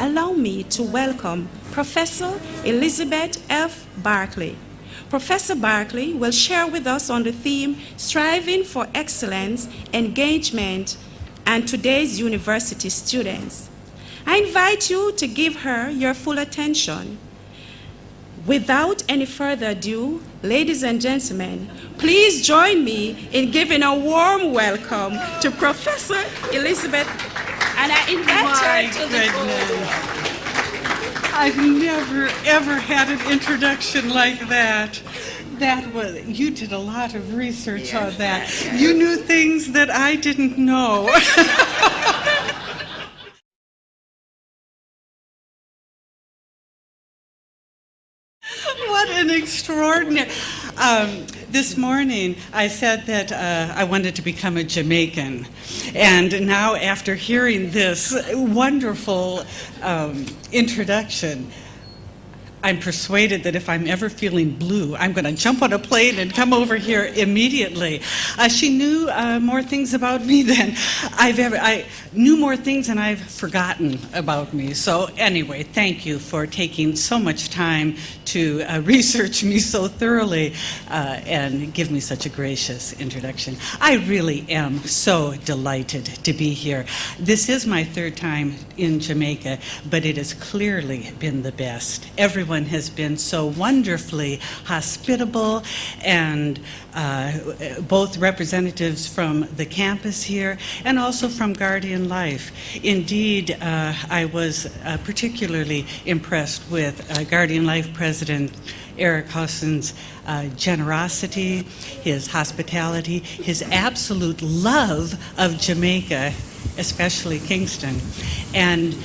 allow me to welcome Professor Elizabeth F. Barkley. Professor Barkley will share with us on the theme Striving for Excellence, Engagement, and today's university students. I invite you to give her your full attention. Without any further ado, ladies and gentlemen, please join me in giving a warm welcome to Professor Elizabeth, and I invite her to the podium. I've never, ever had an introduction like that. You did a lot of research on that. You knew things that I didn't know. What an extraordinary... this morning I said that I wanted to become a Jamaican. And now after hearing this wonderful introduction, I'm persuaded that if I'm ever feeling blue, I'm going to jump on a plane and come over here immediately. She knew more things about me than I knew more things than I've forgotten about me. So anyway, thank you for taking so much time to research me so thoroughly and give me such a gracious introduction. I really am so delighted to be here. This is my third time in Jamaica, but it has clearly been the best. Everyone has been so wonderfully hospitable, and both representatives from the campus here and also from Guardian Life. Indeed, I was particularly impressed with Guardian Life President Eric Hussen's generosity, his hospitality, his absolute love of Jamaica, especially Kingston, and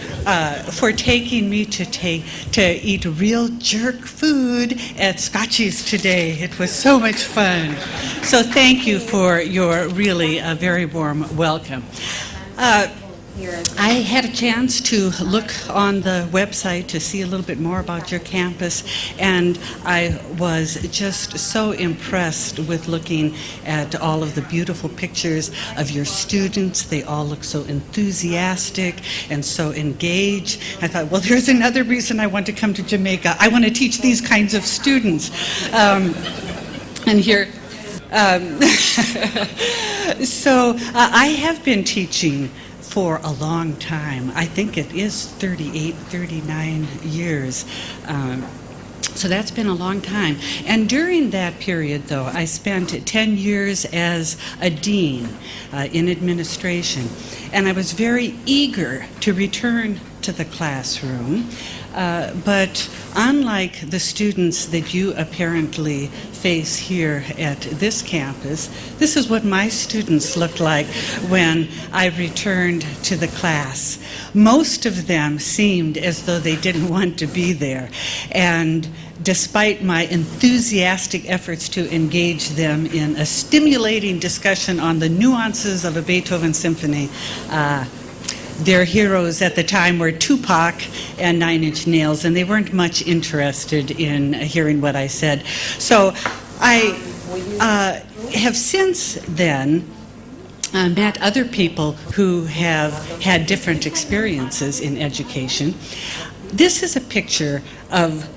for taking me to eat real jerk food at Scotchy's today. It was so much fun. So thank you for your really very warm welcome. I had a chance to look on the website to see a little bit more about your campus, and I was just so impressed with looking at all of the beautiful pictures of your students. They all look so enthusiastic and so engaged. I thought, well, there's another reason I want to come to Jamaica. I want to teach these kinds of students. And here, so I have been teaching for a long time. I think it is 38, 39 years. So that's been a long time. And during that period, though, I spent 10 years as a dean in administration. And I was very eager to return to the classroom. But unlike the students that you apparently face here at this campus, this is what my students looked like when I returned to the class. Most of them seemed as though they didn't want to be there. And despite my enthusiastic efforts to engage them in a stimulating discussion on the nuances of a Beethoven symphony, their heroes at the time were Tupac and Nine Inch Nails, and they weren't much interested in hearing what I said. So I have since then met other people who have had different experiences in education. This is a picture of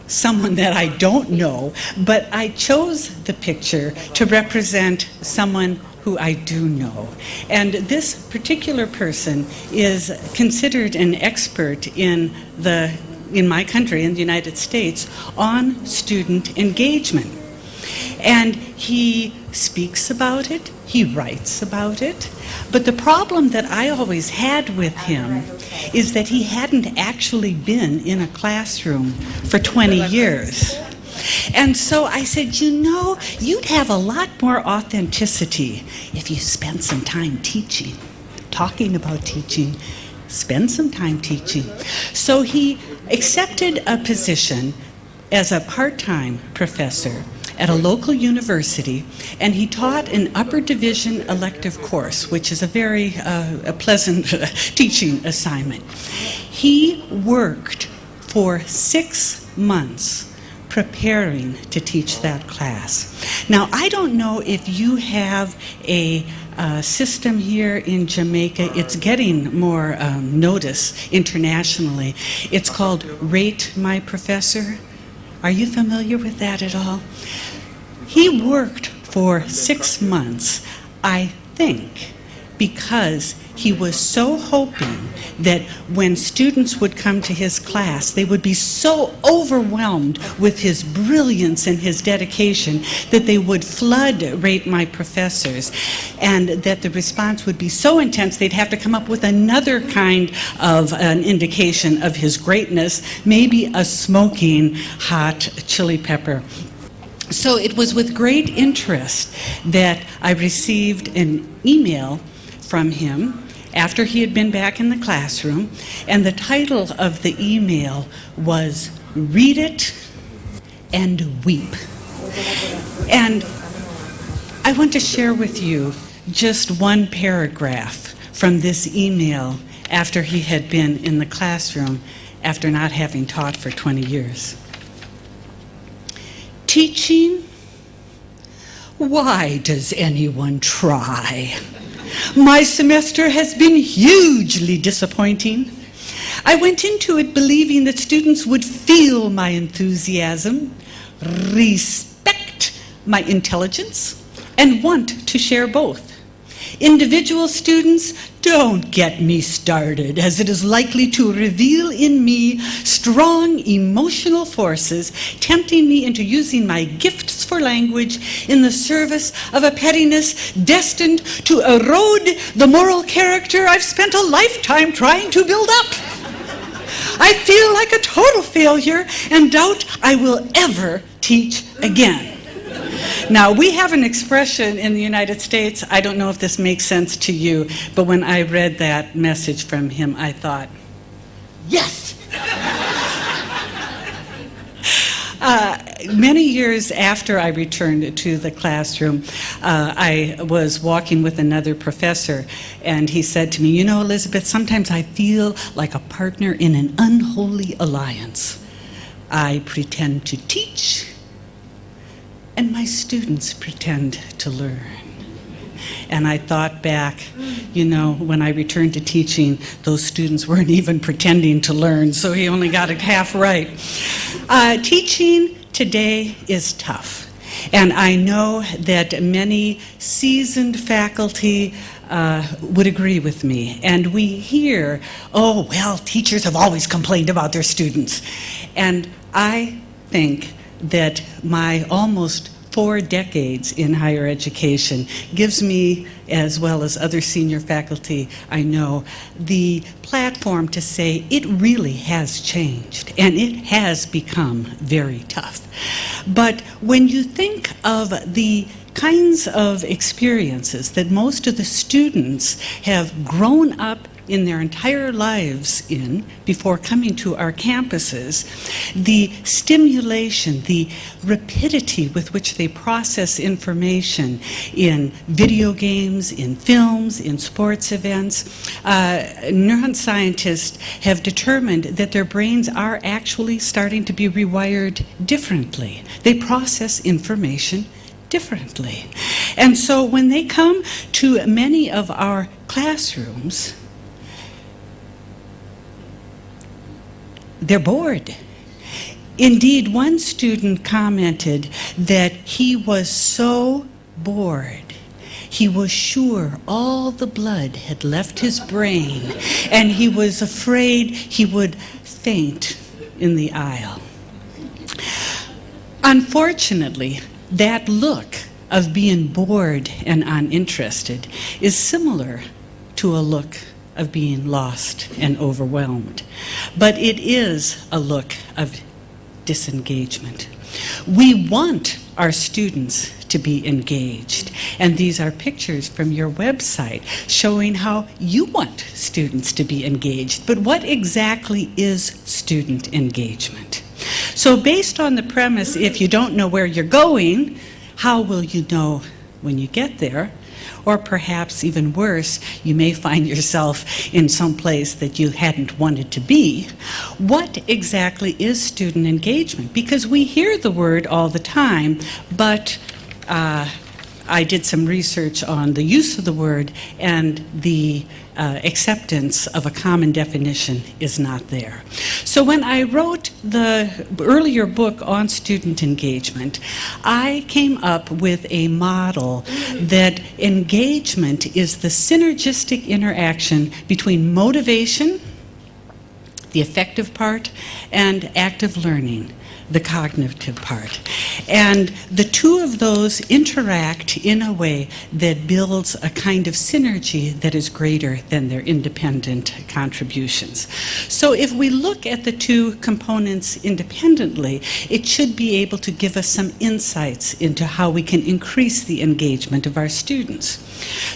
someone that I don't know, but I chose the picture to represent someone who I do know. And this particular person is considered an expert in my country, in the United States, on student engagement. And he speaks about it, he writes about it, but the problem that I always had with him is that he hadn't actually been in a classroom for 20 years. And so I said, you know, you'd have a lot more authenticity if you spent some time teaching, talking about teaching, spend some time teaching. So he accepted a position as a part-time professor at a local university, and he taught an upper division elective course, which is a very pleasant teaching assignment. He worked for 6 months preparing to teach that class. Now, I don't know if you have a system here in Jamaica. It's getting more notice internationally. It's called Rate My Professor. Are you familiar with that at all? He worked for 6 months, I think, because he was so hoping that when students would come to his class, they would be so overwhelmed with his brilliance and his dedication that they would flood Rate My Professors, and that the response would be so intense they'd have to come up with another kind of an indication of his greatness, maybe a smoking hot chili pepper. So it was with great interest that I received an email from him after he had been back in the classroom, and the title of the email was "Read It and Weep." And I want to share with you just one paragraph from this email after he had been in the classroom after not having taught for 20 years. Teaching? Why does anyone try? My semester has been hugely disappointing. I went into it believing that students would feel my enthusiasm, respect my intelligence, and want to share both. Individual students, don't get me started, as it is likely to reveal in me strong emotional forces, tempting me into using my gifts for language in the service of a pettiness destined to erode the moral character I've spent a lifetime trying to build up. I feel like a total failure and doubt I will ever teach again. Now, we have an expression in the United States, I don't know if this makes sense to you, but when I read that message from him, I thought, yes! Many years after I returned to the classroom, I was walking with another professor, and he said to me, "You know, Elizabeth, sometimes I feel like a partner in an unholy alliance. I pretend to teach, and my students pretend to learn." And I thought back, you know, when I returned to teaching, those students weren't even pretending to learn, so he only got it half right. Teaching today is tough, and I know that many seasoned faculty would agree with me. And we hear, "Oh, well, teachers have always complained about their students." And I think that my almost 4 decades in higher education gives me, as well as other senior faculty I know, the platform to say it really has changed and it has become very tough. But when you think of the kinds of experiences that most of the students have grown up in their entire lives in before coming to our campuses, the stimulation, the rapidity with which they process information in video games, in films, in sports events, neuroscientists have determined that their brains are actually starting to be rewired differently. They process information differently. And so when they come to many of our classrooms, they're bored. Indeed, one student commented that he was so bored, he was sure all the blood had left his brain, and he was afraid he would faint in the aisle. Unfortunately, that look of being bored and uninterested is similar to a look of being lost and overwhelmed. But it is a look of disengagement. We want our students to be engaged, and these are pictures from your website showing how you want students to be engaged. But what exactly is student engagement? So based on the premise, if you don't know where you're going, how will you know when you get there? or perhaps even worse, you may find yourself in some place that you hadn't wanted to be. What exactly is student engagement? Because we hear the word all the time, but I did some research on the use of the word, and the acceptance of a common definition is not there. So when I wrote the earlier book on student engagement, I came up with a model that engagement is the synergistic interaction between motivation, the affective part, and active learning, the cognitive part. And the two of those interact in a way that builds a kind of synergy that is greater than their independent contributions. So if we look at the two components independently, it should be able to give us some insights into how we can increase the engagement of our students.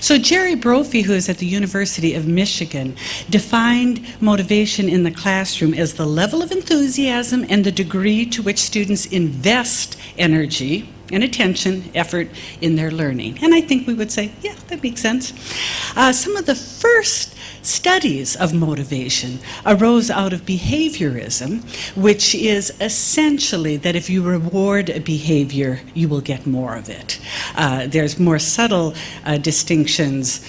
So Jerry Brophy, who is at the University of Michigan, defined motivation in the classroom as the level of enthusiasm and the degree to which students invest energy and attention, effort in their learning. And I think we would say, yeah, that makes sense. Some of the first studies of motivation arose out of behaviorism, which is essentially that if you reward a behavior, you will get more of it. There's more subtle distinctions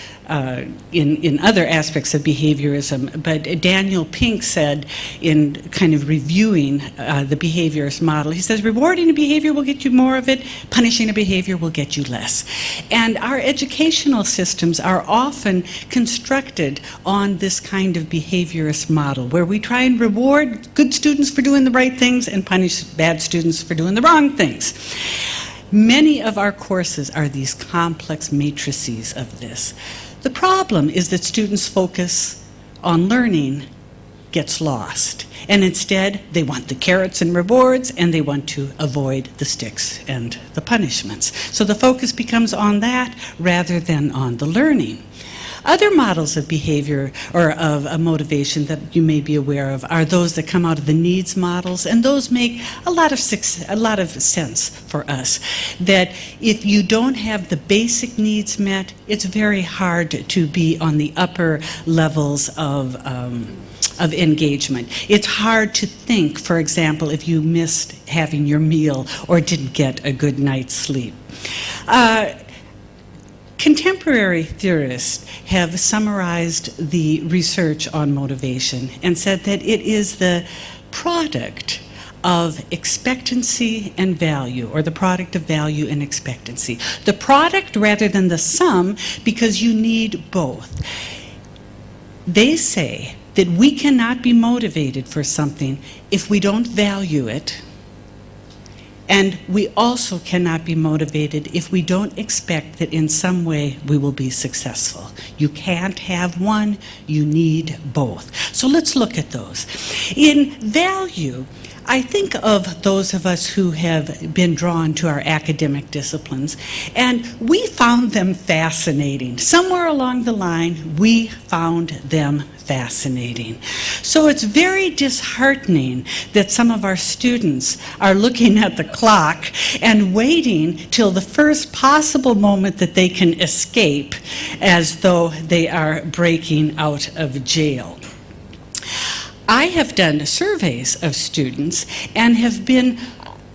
in other aspects of behaviorism, but Daniel Pink said in kind of reviewing the behaviorist model, he says, rewarding a behavior will get you more of it, punishing a behavior will get you less. And our educational systems are often constructed on this kind of behaviorist model, where we try and reward good students for doing the right things and punish bad students for doing the wrong things. Many of our courses are these complex matrices of this. The problem is that students' focus on learning gets lost, and instead they want the carrots and rewards, and they want to avoid the sticks and the punishments. So the focus becomes on that rather than on the learning. Other models of behavior or of motivation that you may be aware of are those that come out of the needs models, and those make a lot of sense for us. That if you don't have the basic needs met, it's very hard to be on the upper levels of engagement. It's hard to think, for example, if you missed having your meal or didn't get a good night's sleep. Contemporary theorists have summarized the research on motivation and said that it is the product of expectancy and value, or the product of value and expectancy. The product rather than the sum, because you need both. They say that we cannot be motivated for something if we don't value it, and we also cannot be motivated if we don't expect that in some way we will be successful. You can't have one, you need both. So let's look at those. In value, I think of those of us who have been drawn to our academic disciplines, and we found them fascinating. Somewhere along the line, we found them fascinating. So it's very disheartening that some of our students are looking at the clock and waiting till the first possible moment that they can escape, as though they are breaking out of jail. I have done surveys of students and have been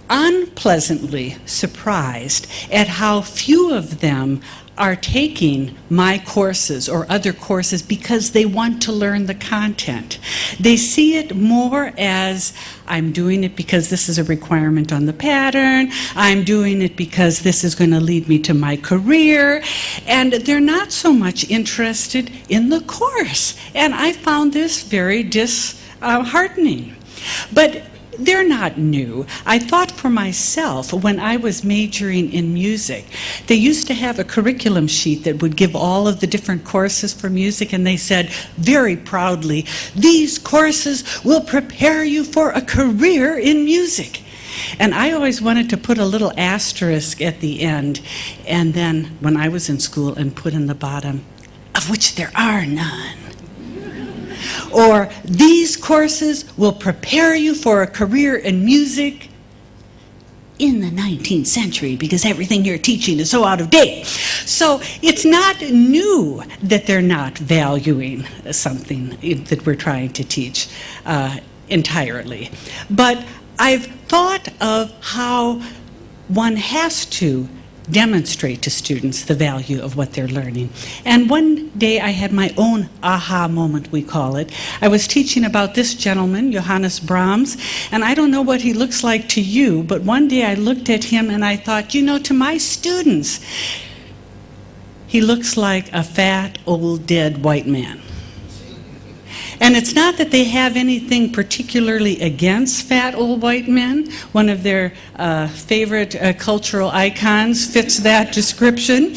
unpleasantly surprised at how few of them are taking my courses or other courses because they want to learn the content. They see it more as, I'm doing it because this is a requirement on the pattern, I'm doing it because this is going to lead me to my career, and they're not so much interested in the course. And I found this very disheartening. But they're not new. I thought for myself, when I was majoring in music, they used to have a curriculum sheet that would give all of the different courses for music, and they said very proudly, these courses will prepare you for a career in music. And I always wanted to put a little asterisk at the end, and then when I was in school, and put in the bottom, of which there are none. Or, these courses will prepare you for a career in music, in the 19th century because everything you're teaching is so out of date. So it's not new that they're not valuing something that we're trying to teach entirely. But I've thought of how one has to demonstrate to students the value of what they're learning. And one day I had my own aha moment, we call it. I was teaching about this gentleman, Johannes Brahms, and I don't know what he looks like to you, but one day I looked at him and I thought, you know, to my students, he looks like a fat, old, dead white man. And it's not that they have anything particularly against fat old white men. One of their favorite cultural icons fits that description.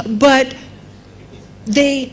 But they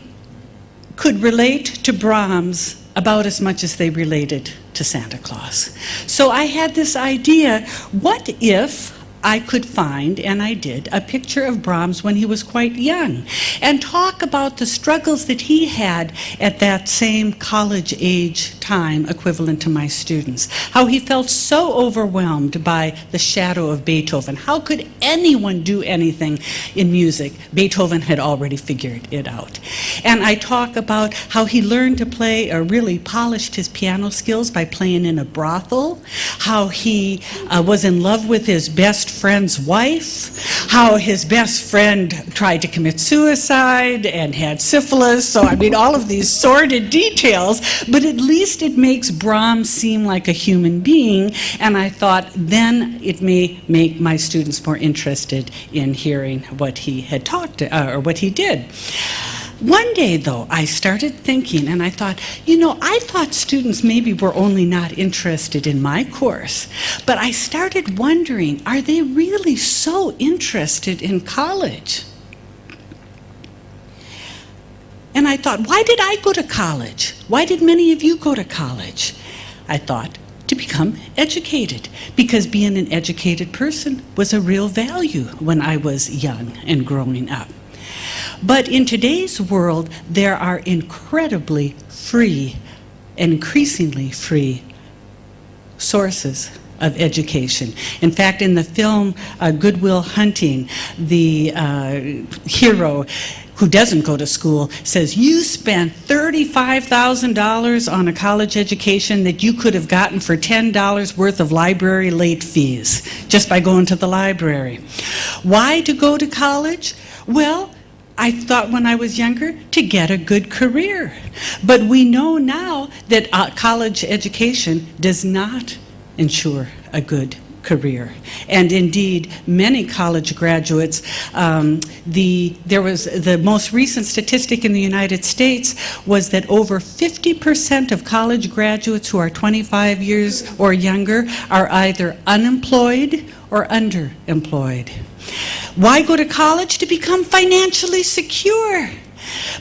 could relate to Brahms about as much as they related to Santa Claus. So I had this idea, what if I could find, and I did, a picture of Brahms when he was quite young, and talk about the struggles that he had at that same college age time equivalent to my students. How he felt so overwhelmed by the shadow of Beethoven. How could anyone do anything in music? Beethoven had already figured it out. And I talk about how he learned to play, or really polished his piano skills by playing in a brothel. How he was in love with his best friend's wife, how his best friend tried to commit suicide and had syphilis. So, I mean, all of these sordid details, but at least it makes Brahms seem like a human being, and I thought then it may make my students more interested in hearing what he had talked or what he did. One day, though, I started thinking, and I thought, you know, I thought students maybe were only not interested in my course, but I started wondering, are they really so interested in college? And I thought, why did I go to college? Why did many of you go to college? I thought, to become educated, because being an educated person was a real value when I was young and growing up. But in today's world, there are incredibly free and increasingly free sources of education. In fact, in the film Good Will Hunting, the hero who doesn't go to school says, you spent $35,000 on a college education that you could have gotten for $10 worth of library late fees just by going to the library. Why to go to college? Well, I thought when I was younger, to get a good career. But we know now that college education does not ensure a good career. And indeed, many college graduates, there was the most recent statistic in the United States was that over 50% of college graduates who are 25 years or younger are either unemployed or underemployed. Why go to college? To become financially secure.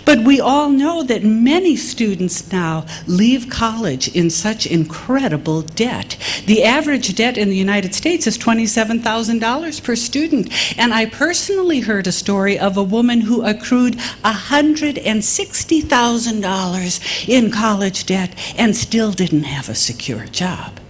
But we all know that many students now leave college in such incredible debt. The average debt in the United States is $27,000 per student. And I personally heard a story of a woman who accrued $160,000 in college debt and still didn't have a secure job.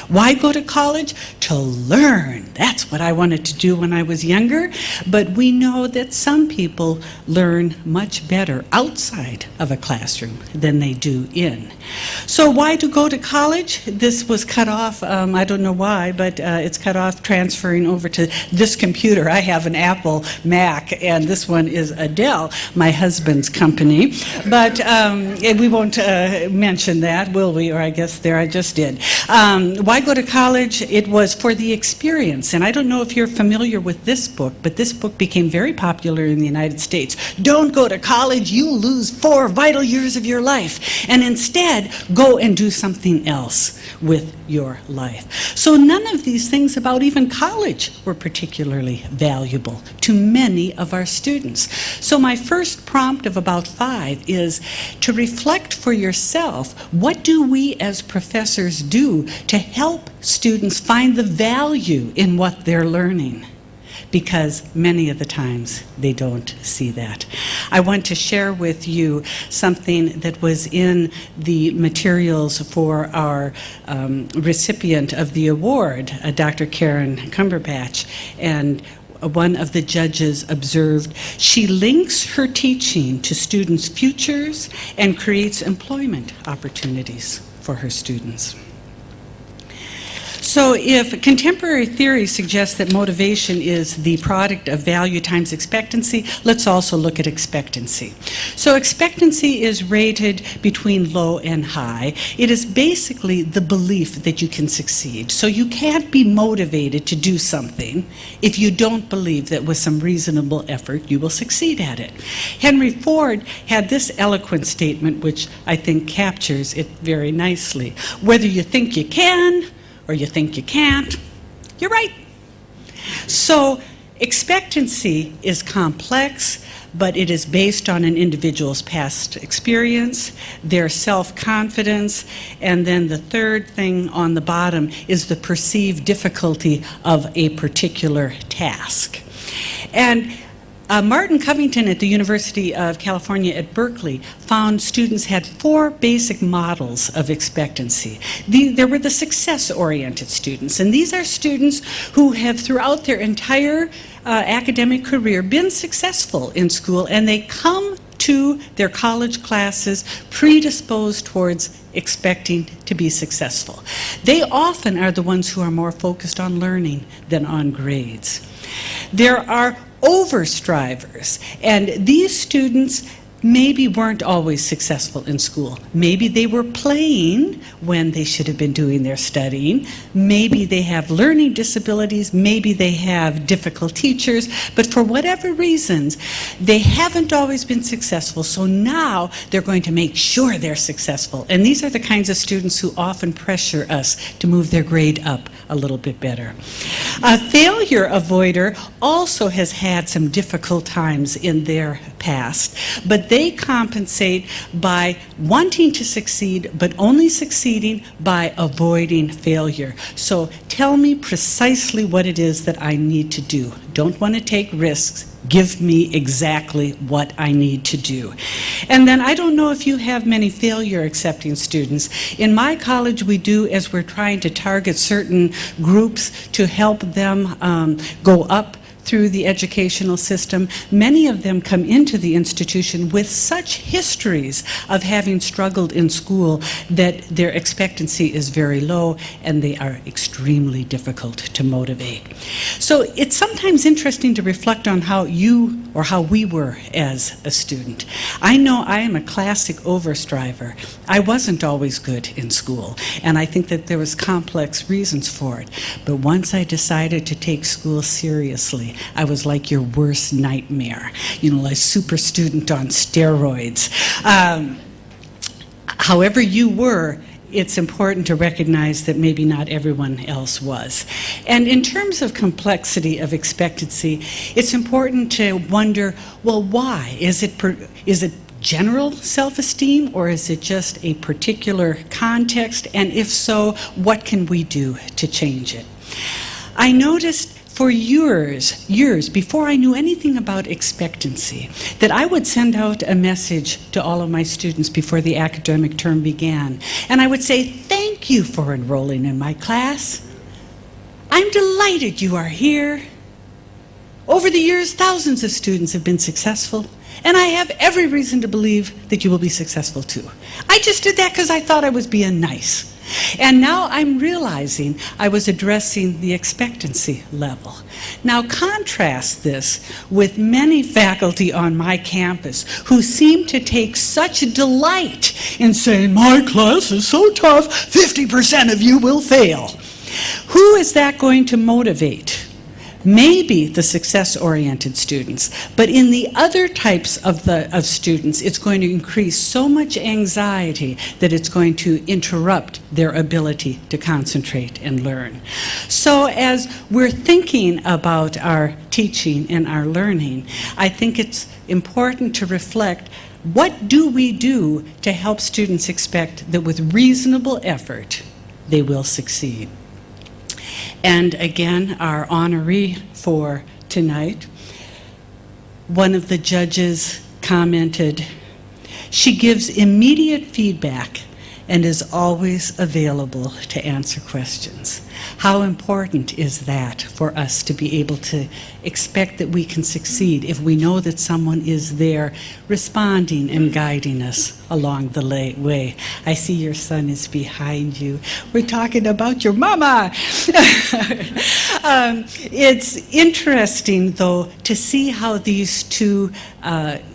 Why go to college? To learn. That's what I wanted to do when I was younger. But we know that some people learn much better outside of a classroom than they do in. So why to go to college? This was cut off, I don't know why, but it's cut off transferring over to this computer. I have an Apple Mac, and this one is Dell, my husband's company. But we won't mention that, will we? Or I guess there I just did. Why go to college? It was for the experience. And I don't know if you're familiar with this book, but this book became very popular in the United States. Don't go to college, you'll lose 4 vital years of your life. And instead, go and do something else with your life. So none of these things about even college were particularly valuable to many of our students. So my first prompt of about 5 is to reflect for yourself, what do we as professors do to help students find the value in what they're learning? because many of the times they don't see that. I want to share with you something that was in the materials for our recipient of the award, Dr. Karen Cumberbatch, and one of the judges observed, she links her teaching to students' futures and creates employment opportunities for her students. So if contemporary theory suggests that motivation is the product of value times expectancy, let's also look at expectancy. So expectancy is rated between low and high. It is basically the belief that you can succeed. So you can't be motivated to do something if you don't believe that with some reasonable effort you will succeed at it. Henry Ford had this eloquent statement, which I think captures it very nicely. Whether you think you can or you think you can't, you're right. So expectancy is complex, but it is based on an individual's past experience, their self-confidence, and then the third thing on the bottom is the perceived difficulty of a particular task. And Martin Covington at the University of California at Berkeley found students had 4 basic models of expectancy. There were the success-oriented students, and these are students who have throughout their entire academic career been successful in school, and they come to their college classes predisposed towards expecting to be successful. They often are the ones who are more focused on learning than on grades. There are overstrivers, and these students maybe weren't always successful in school. Maybe they were playing when they should have been doing their studying. Maybe they have learning disabilities. Maybe they have difficult teachers. But for whatever reasons, they haven't always been successful. So now they're going to make sure they're successful. And these are the kinds of students who often pressure us to move their grade up a little bit better. A failure avoider also has had some difficult times in their past, but they compensate by wanting to succeed, but only succeeding by avoiding failure. So tell me precisely what it is that I need to do. Don't want to take risks. Give me exactly what I need to do. And then I don't know if you have many failure accepting students. In my college we do, as we're trying to target certain groups to help them go up through the educational system. Many of them come into the institution with such histories of having struggled in school that their expectancy is very low and they are extremely difficult to motivate. So it's sometimes interesting to reflect on how you or how we were as a student. I know I am a classic overstriver. I wasn't always good in school, and I think that there was complex reasons for it. But once I decided to take school seriously, I was like your worst nightmare, you know, like super student on steroids. However you were, it's important to recognize that maybe not everyone else was. And in terms of complexity of expectancy, it's important to wonder, well, why? Is it general self-esteem, or is it just a particular context? And if so, what can we do to change it? I noticed for years, before I knew anything about expectancy, that I would send out a message to all of my students before the academic term began. And I would say, thank you for enrolling in my class. I'm delighted you are here. Over the years, thousands of students have been successful, and I have every reason to believe that you will be successful too. I just did that because I thought I was being nice. And now I'm realizing I was addressing the expectancy level. Now contrast this with many faculty on my campus who seem to take such delight in saying, my class is so tough, 50% of you will fail. Who is that going to motivate? Maybe the success-oriented students, but in the other types of students, it's going to increase so much anxiety that it's going to interrupt their ability to concentrate and learn. So as we're thinking about our teaching and our learning, I think it's important to reflect, what do we do to help students expect that with reasonable effort, they will succeed? And again, our honoree for tonight. One of the judges commented, "She gives immediate feedback and is always available to answer questions." How important is that for us to be able to expect that we can succeed if we know that someone is there responding and guiding us along the way? I see your son is behind you. We're talking about your mama. It's interesting, though, to see how these two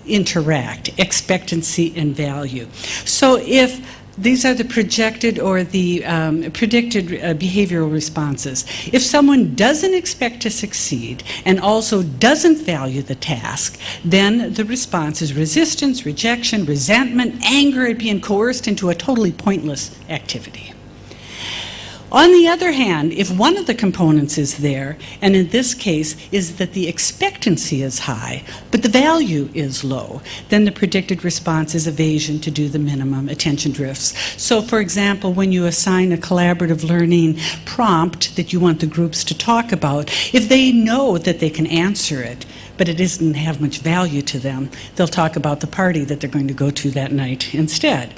interact, expectancy and value. So if these are the projected or the predicted behavioral responses. If someone doesn't expect to succeed and also doesn't value the task, then the response is resistance, rejection, resentment, anger at being coerced into a totally pointless activity. On the other hand, if one of the components is there, and in this case is that the expectancy is high, but the value is low, then the predicted response is evasion to do the minimum, attention drifts. So for example, when you assign a collaborative learning prompt that you want the groups to talk about, if they know that they can answer it, but it doesn't have much value to them, they'll talk about the party that they're going to go to that night instead.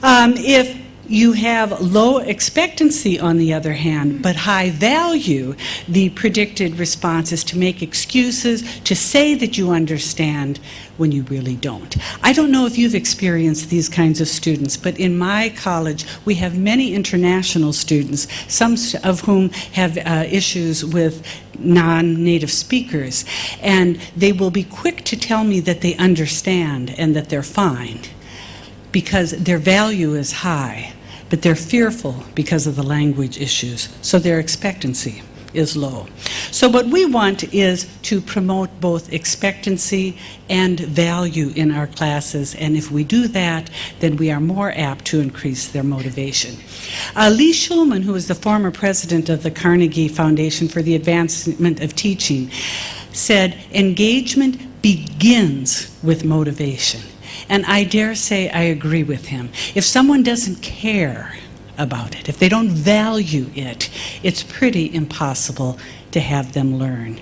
If you have low expectancy, on the other hand, but high value, the predicted response is to make excuses, to say that you understand when you really don't. I don't know if you've experienced these kinds of students, but in my college we have many international students, some of whom have issues with non-native speakers, and they will be quick to tell me that they understand and that they're fine because their value is high, but they're fearful because of the language issues, so their expectancy is low. So what we want is to promote both expectancy and value in our classes, and if we do that, then we are more apt to increase their motivation. Lee Schulman, who is the former president of the Carnegie Foundation for the Advancement of Teaching, said, "Engagement begins with motivation." And I dare say I agree with him. If someone doesn't care about it, if they don't value it, it's pretty impossible to have them learn.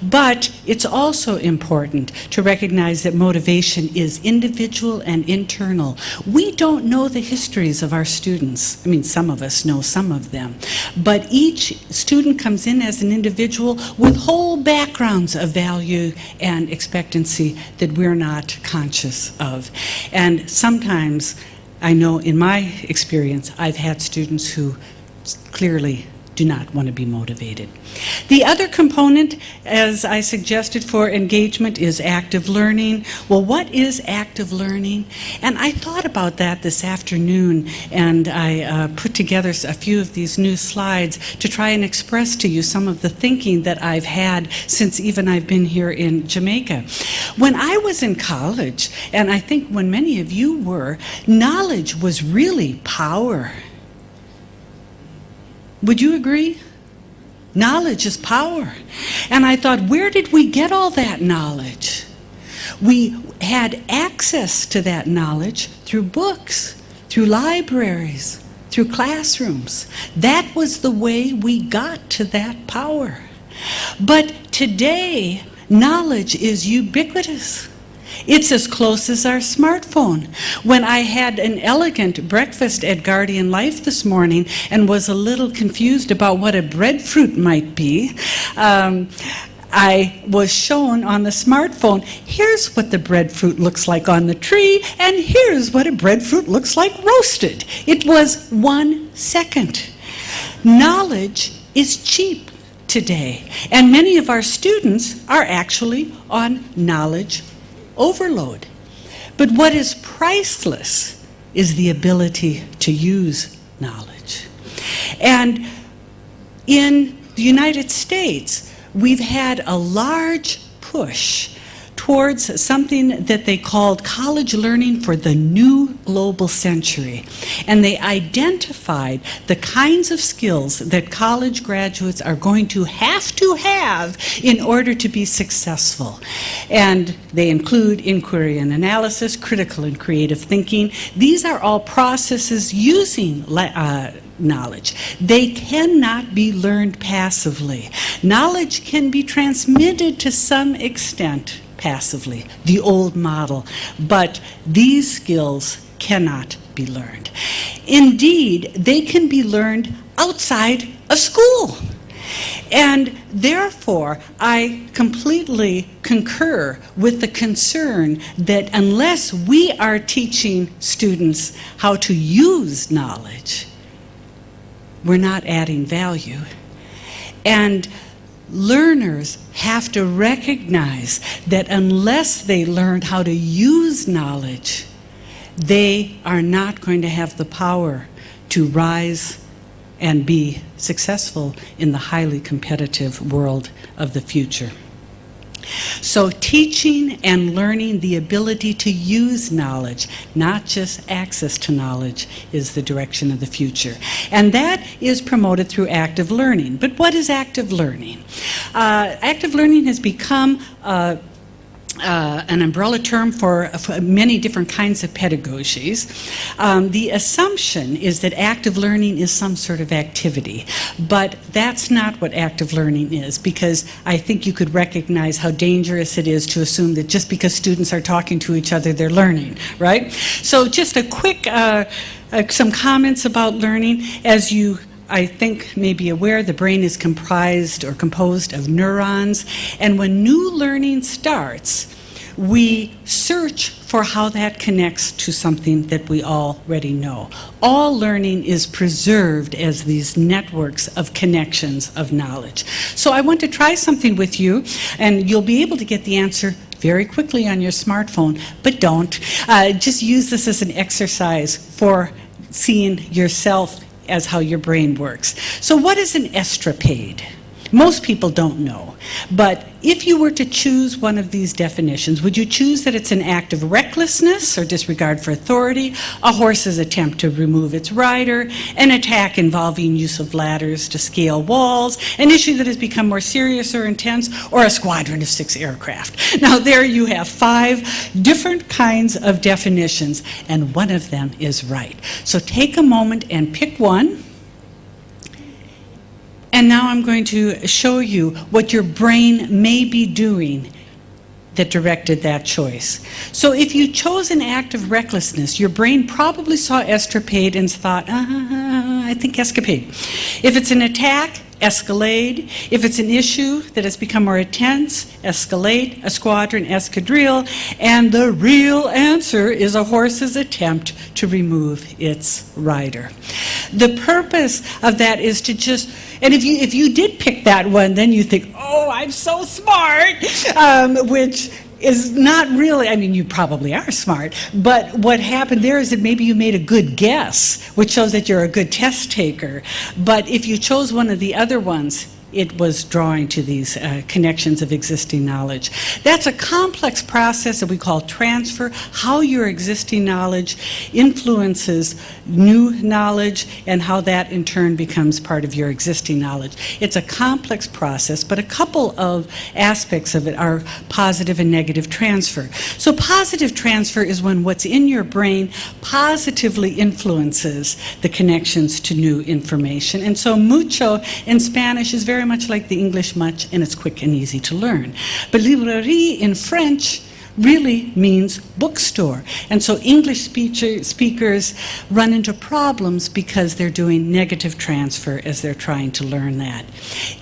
But it's also important to recognize that motivation is individual and internal. We don't know the histories of our students. I mean, some of us know some of them. But each student comes in as an individual with whole backgrounds of value and expectancy that we're not conscious of. And sometimes, I know in my experience, I've had students who clearly do not want to be motivated. The other component, as I suggested for engagement, is active learning. Well, what is active learning? And I thought about that this afternoon, and I put together a few of these new slides to try and express to you some of the thinking that I've had since even I've been here in Jamaica. When I was in college, and I think when many of you were, knowledge was really power. Would you agree? Knowledge is power. And I thought, where did we get all that knowledge? We had access to that knowledge through books, through libraries, through classrooms. That was the way we got to that power. But today, knowledge is ubiquitous. It's as close as our smartphone. When I had an elegant breakfast at Guardian Life this morning and was a little confused about what a breadfruit might be, I was shown on the smartphone, here's what the breadfruit looks like on the tree, and here's what a breadfruit looks like roasted. It was 1 second. Knowledge is cheap today, and many of our students are actually on knowledge overload. But what is priceless is the ability to use knowledge. And in the United States, we've had a large push towards something that they called college learning for the new global century. And they identified the kinds of skills that college graduates are going to have in order to be successful. And they include inquiry and analysis, critical and creative thinking. These are all processes using knowledge. They cannot be learned passively. Knowledge can be transmitted to some extent passively, the old model, but these skills cannot be learned. Indeed, they can be learned outside of school. And therefore, I completely concur with the concern that unless we are teaching students how to use knowledge, we're not adding value. And learners have to recognize that unless they learn how to use knowledge, they are not going to have the power to rise and be successful in the highly competitive world of the future. So teaching and learning the ability to use knowledge, not just access to knowledge, is the direction of the future. And that is promoted through active learning. But what is active learning? Active learning has become an umbrella term for many different kinds of pedagogies. The assumption is that active learning is some sort of activity, but that's not what active learning is, because I think you could recognize how dangerous it is to assume that just because students are talking to each other, they're learning, right? So just a quick, some comments about learning. As you I think may be aware, the brain is comprised or composed of neurons, and when new learning starts, we search for how that connects to something that we already know. All learning is preserved as these networks of connections of knowledge. So I want to try something with you, and you'll be able to get the answer very quickly on your smartphone, but don't. Just use this as an exercise for seeing yourself as how your brain works. So what is an escapade? Most people don't know. But if you were to choose one of these definitions, would you choose that it's an act of recklessness or disregard for authority, a horse's attempt to remove its rider, an attack involving use of ladders to scale walls, an issue that has become more serious or intense, or a squadron of 6 aircraft? Now there you have 5 different kinds of definitions, and one of them is right. So take a moment and pick one. And now I'm going to show you what your brain may be doing that directed that choice. So if you chose an act of recklessness, your brain probably saw escapade and thought, I think escapade. If it's an attack, escalade. If it's an issue that has become more intense, escalate, a squadron, escadrille. And the real answer is a horse's attempt to remove its rider. The purpose of that is to just, and if you did pick that one, then you think, oh, I'm so smart, which is not really, I mean, you probably are smart, but what happened there is that maybe you made a good guess, which shows that you're a good test taker. But if you chose one of the other ones, it was drawing to these connections of existing knowledge. That's a complex process that we call transfer, how your existing knowledge influences new knowledge and how that in turn becomes part of your existing knowledge. It's a complex process, but a couple of aspects of it are positive and negative transfer. So positive transfer is when what's in your brain positively influences the connections to new information. And so mucho in Spanish is very much like the English much, and it's quick and easy to learn. But librairie in French really means bookstore. And so English speakers run into problems because they're doing negative transfer as they're trying to learn that.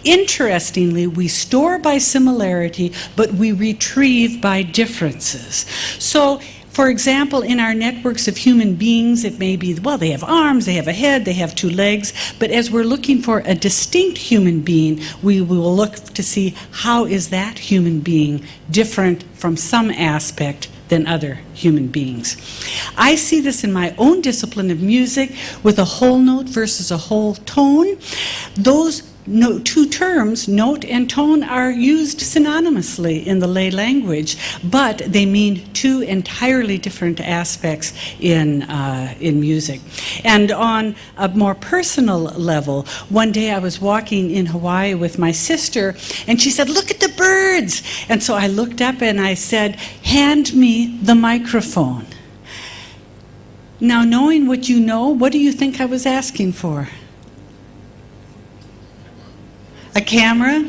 Interestingly, we store by similarity, but we retrieve by differences. So for example, in our networks of human beings, it may be, well, they have arms, they have a head, they have 2 legs, but as we're looking for a distinct human being, we will look to see how is that human being different from some aspect than other human beings. I see this in my own discipline of music with a whole note versus a whole tone. Those two terms, note and tone, are used synonymously in the lay language, but they mean two entirely different aspects in music. And on a more personal level, one day I was walking in Hawaii with my sister, and she said, "Look at the birds." And so I looked up and I said, "Hand me the microphone." Now, knowing what you know, what do you think I was asking for? A camera?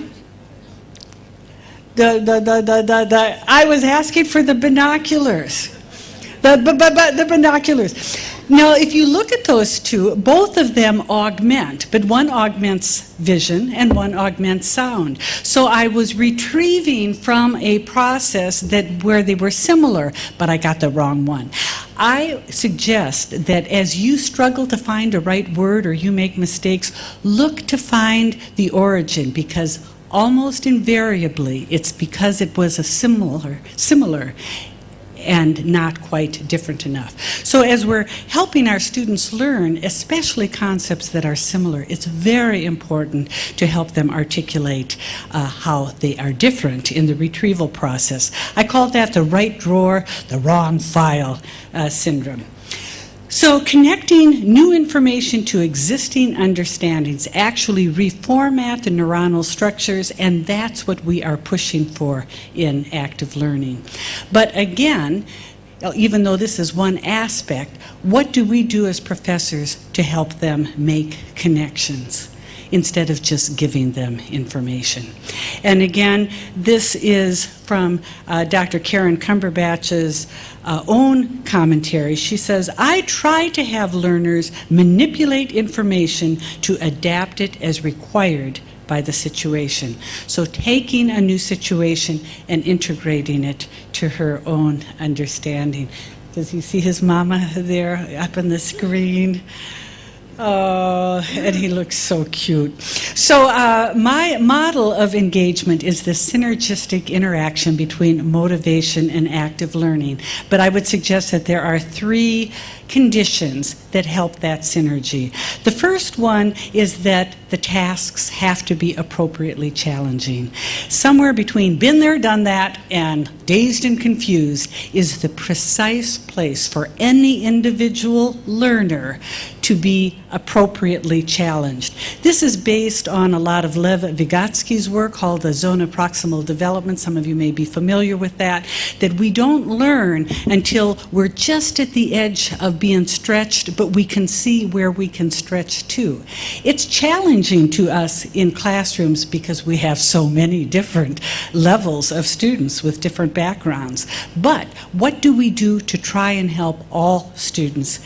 I was asking for the binoculars. The binoculars. Now, if you look at those two, both of them augment, but one augments vision and one augments sound. So I was retrieving from a process where they were similar, but I got the wrong one. I suggest that as you struggle to find a right word or you make mistakes, look to find the origin, because almost invariably it's because it was a similar and not quite different enough. So as we're helping our students learn, especially concepts that are similar, it's very important to help them articulate how they are different in the retrieval process. I call that the right drawer, the wrong file syndrome. So connecting new information to existing understandings actually reformat the neuronal structures, and that's what we are pushing for in active learning. But again, even though this is one aspect, what do we do as professors to help them make connections instead of just giving them information? And again, this is from Dr. Karen Cumberbatch's own commentary. She says, "I try to have learners manipulate information to adapt it as required by the situation." So taking a new situation and integrating it to her own understanding. Does he see his mama there up on the screen? Oh, and he looks so cute. So my model of engagement is the synergistic interaction between motivation and active learning. But I would suggest that there are three conditions that help that synergy. The first one is that the tasks have to be appropriately challenging. Somewhere between been there, done that, and dazed and confused is the precise place for any individual learner to be appropriately challenged. This is based on a lot of Lev Vygotsky's work called the zone of proximal development. Some of you may be familiar with that we don't learn until we're just at the edge of being stretched, but we can see where we can stretch to. It's challenging to us in classrooms because we have so many different levels of students with different backgrounds. But what do we do to try and help all students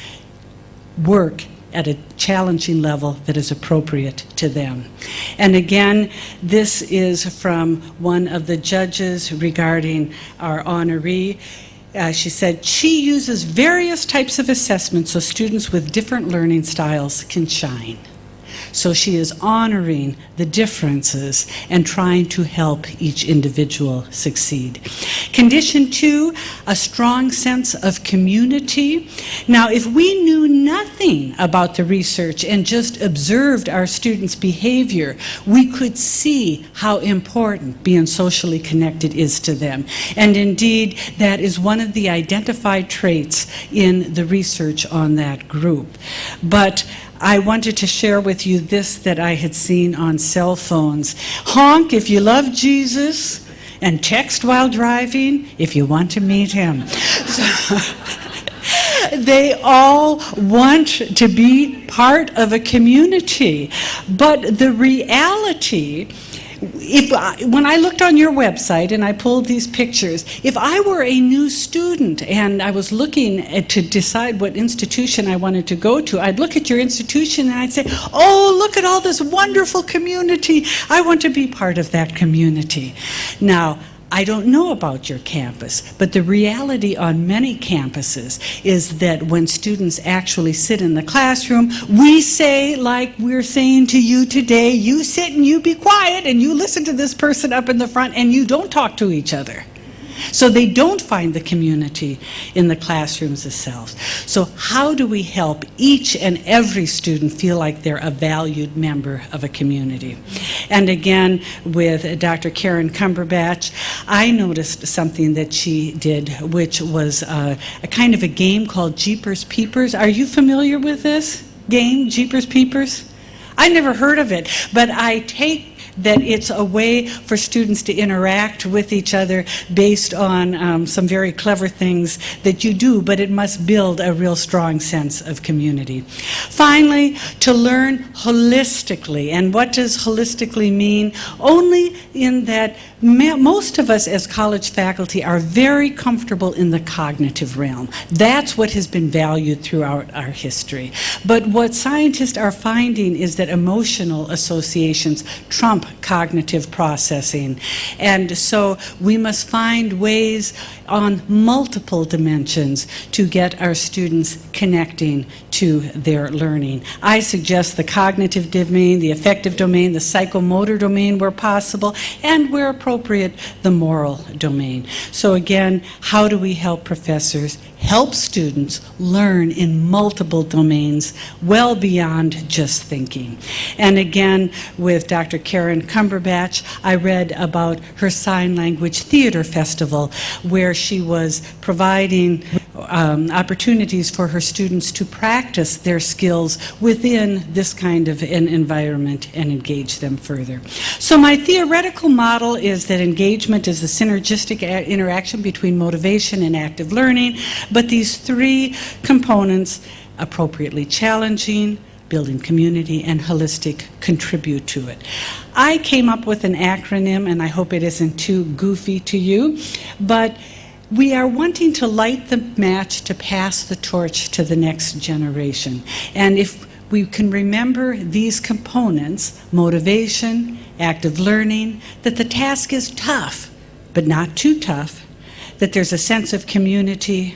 work at a challenging level that is appropriate to them? And again, this is from one of the judges regarding our honoree. She said, "She uses various types of assessments so students with different learning styles can shine." So she is honoring the differences and trying to help each individual succeed. Condition 2, a strong sense of community. Now, if we knew nothing about the research and just observed our students' behavior, we could see how important being socially connected is to them. And indeed, that is one of the identified traits in the research on that group. But I wanted to share with you this that I had seen on cell phones. Honk if you love Jesus, and text while driving if you want to meet him. So, they all want to be part of a community. But the reality, when I looked on your website and I pulled these pictures, if I were a new student and I was looking to decide what institution I wanted to go to, I'd look at your institution and I'd say, "Oh, look at all this wonderful community. I want to be part of that community." Now, I don't know about your campus, but the reality on many campuses is that when students actually sit in the classroom, we say, like we're saying to you today, you sit and you be quiet and you listen to this person up in the front and you don't talk to each other. So they don't find the community in the classrooms themselves. So how do we help each and every student feel like they're a valued member of a community? And again, with Dr. Karen Cumberbatch, I noticed something that she did, which was a kind of a game called Jeepers Peepers. Are you familiar with this game, Jeepers Peepers? I never heard of it, but I take that it's a way for students to interact with each other based on some very clever things that you do, but it must build a real strong sense of community. Finally, to learn holistically. And what does holistically mean? Only in that most of us as college faculty are very comfortable in the cognitive realm. That's what has been valued throughout our history. But what scientists are finding is that emotional associations trump cognitive processing. And so we must find ways on multiple dimensions to get our students connecting to their learning. I suggest the cognitive domain, the affective domain, the psychomotor domain where possible, and where appropriate, the moral domain. So again, how do we help professors help students learn in multiple domains well beyond just thinking? And again, with Dr. Karen Cumberbatch, I read about her Sign Language Theater Festival, where she was providing opportunities for her students to practice their skills within this kind of an environment and engage them further. So my theoretical model is that engagement is the synergistic interaction between motivation and active learning, but these three components, appropriately challenging, building community, and holistic, contribute to it. I came up with an acronym, and I hope it isn't too goofy to you, but we are wanting to light the match to pass the torch to the next generation. And if we can remember these components, motivation, active learning, that the task is tough, but not too tough, that there's a sense of community,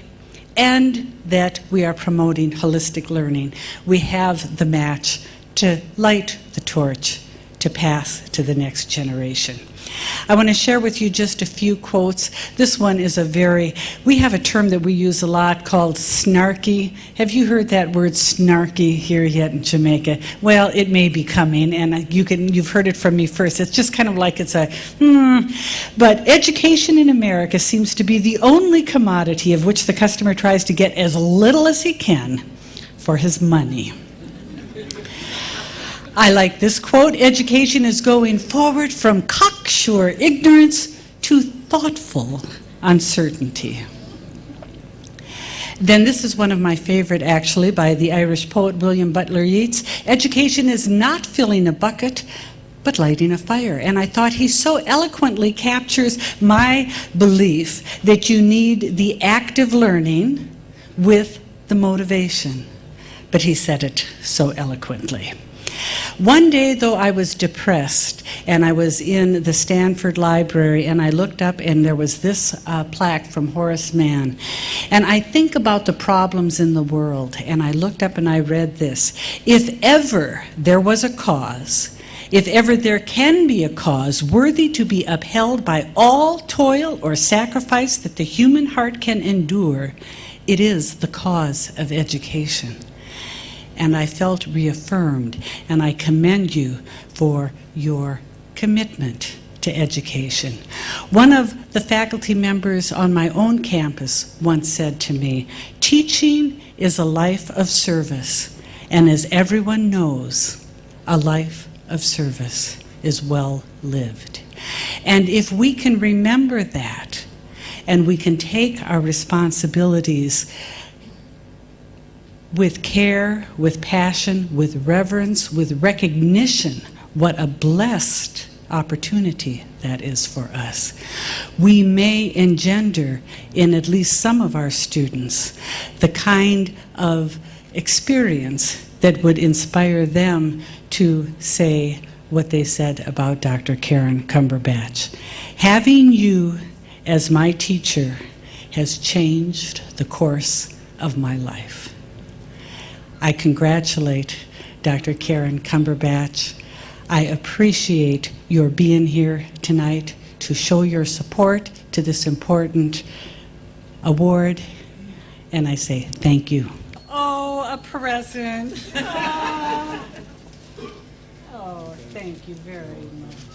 and that we are promoting holistic learning, we have the match to light the torch to pass to the next generation. I want to share with you just a few quotes. This one is we have a term that we use a lot called snarky. Have you heard that word snarky here yet in Jamaica? Well, it may be coming, and you've heard it from me first. It's just kind of like it's But education in America seems to be the only commodity of which the customer tries to get as little as he can for his money. I like this quote: education is going forward from cocksure ignorance to thoughtful uncertainty. Then this is one of my favorite, actually, by the Irish poet William Butler Yeats. Education is not filling a bucket, but lighting a fire. And I thought he so eloquently captures my belief that you need the active learning with the motivation. But he said it so eloquently. One day, though, I was depressed, and I was in the Stanford Library, and I looked up, and there was this plaque from Horace Mann. And I think about the problems in the world, and I looked up and I read this: if ever there was a cause, if ever there can be a cause worthy to be upheld by all toil or sacrifice that the human heart can endure, it is the cause of education. And I felt reaffirmed, and I commend you for your commitment to education. One of the faculty members on my own campus once said to me, "Teaching is a life of service, and as everyone knows, a life of service is well lived." And if we can remember that, and we can take our responsibilities with care, with passion, with reverence, with recognition, what a blessed opportunity that is for us, we may engender in at least some of our students the kind of experience that would inspire them to say what they said about Dr. Karen Cumberbatch. Having you as my teacher has changed the course of my life. I congratulate Dr. Karen Cumberbatch. I appreciate your being here tonight to show your support to this important award, and I say thank you. Oh, a present. Oh, thank you very much.